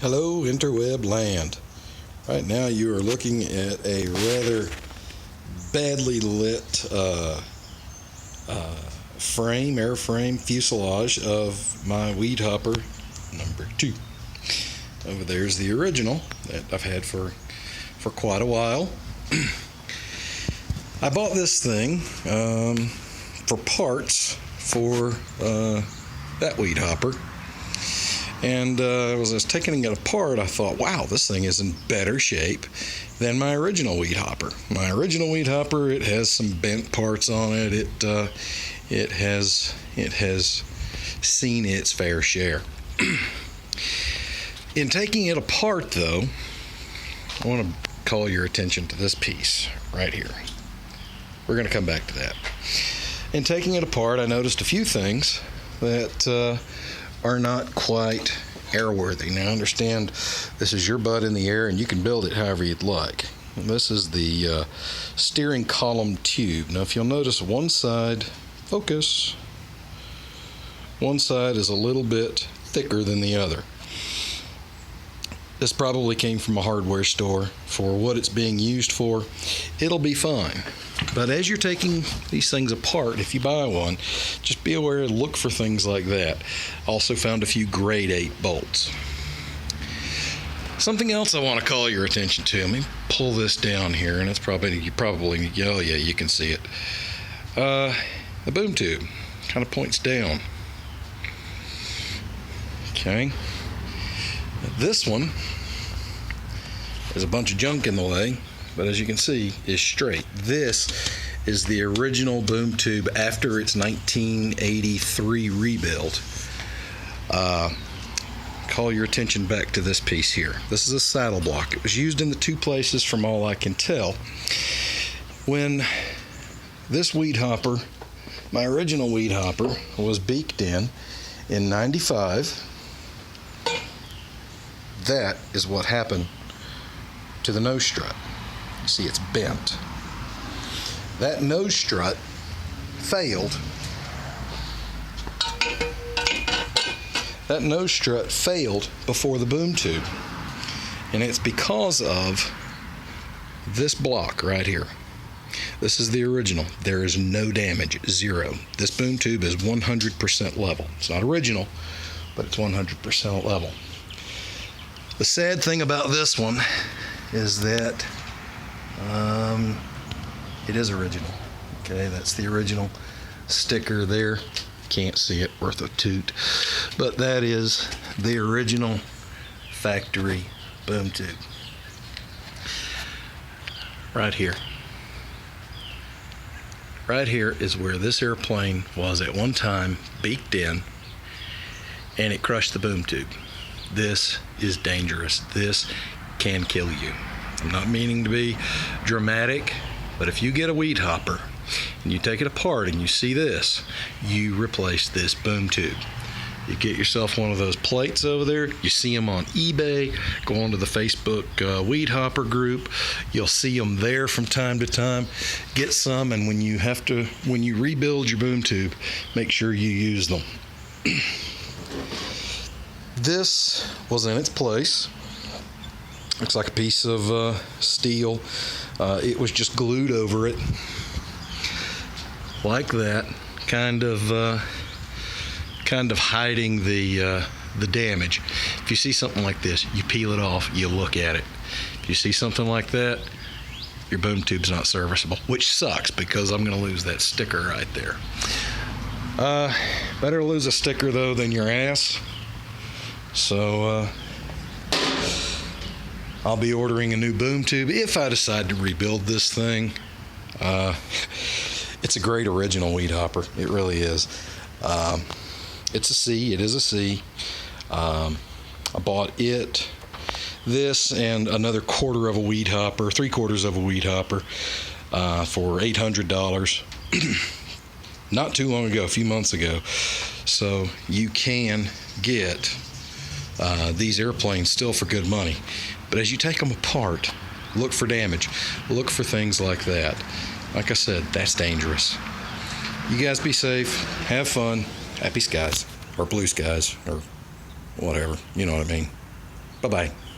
Hello, interweb land. Right now you are looking at a rather badly lit airframe fuselage of my Weedhopper #2. Over there's the original that I've had for quite a while. I bought this thing for parts for that Weedhopper. And as I was taking it apart, I thought, wow, this thing is in better shape than my original Weedhopper. My original Weedhopper, it has some bent parts on it. It has seen its fair share. In taking it apart, though, I want to call your attention to this piece right here. We're going to come back to that. In taking it apart, I noticed a few things that are not quite airworthy. Now, understand, this is your butt in the air and you can build it however you'd like. This is the steering column tube. Now, if you'll notice, one side, focus, one side is a little bit thicker than the other. This probably came from a hardware store. For what it's being used for, it'll be fine. But as you're taking these things apart, if you buy one, just be aware to look for things like that. Also found a few grade 8 bolts. Something else I want to call your attention to. Let me pull this down here, and it's probably, oh yeah, you can see it. The boom tube kind of points down. Okay. This one, there's a bunch of junk in the way, but as you can see, is straight. This is the original boom tube after its 1983 rebuild. Call your attention back to this piece here. This is a saddle block. It was used in the two places from all I can tell. When this Weedhopper, my original Weedhopper, was beaked in 95, that is what happened to the nose strut. You see, it's bent. That nose strut failed. That nose strut failed before the boom tube. And it's because of this block right here. This is the original. There is no damage, 0. This boom tube is 100% level. It's not original, but it's 100% level. The sad thing about this one is that it is original. Okay, that's the original sticker there. Can't see it, worth a toot. But that is the original factory boom tube. Right here. Right here is where this airplane was at one time beaked in, and it crushed the boom tube. This is dangerous. This can kill you. I'm not meaning to be dramatic, but if you get a Weedhopper and you take it apart and you see this, you replace this boom tube. You get yourself one of those plates over there. You see them on eBay. Go onto the Facebook Weedhopper group. You'll see them there from time to time. Get some, and when you rebuild your boom tube, make sure you use them. This was in its place. Looks like a piece of steel. It was just glued over it, like that, kind of hiding the damage. If you see something like this, you peel it off, you look at it. If you see something like that, your boom tube's not serviceable, which sucks because I'm going to lose that sticker right there. Better lose a sticker though than your ass. So I'll be ordering a new boom tube if I decide to rebuild this thing. It's a great original Weedhopper. It really is. It's a C. It is a C. I bought this and another quarter of a Weedhopper, 3/4 of a Weedhopper for $800. Not too long ago, a few months ago. So you can get these airplanes still for good money. But as you take them apart, look for damage. Look for things like that. Like I said, that's dangerous. You guys be safe. Have fun. Happy skies. Or blue skies. Or whatever. You know what I mean. Bye-bye.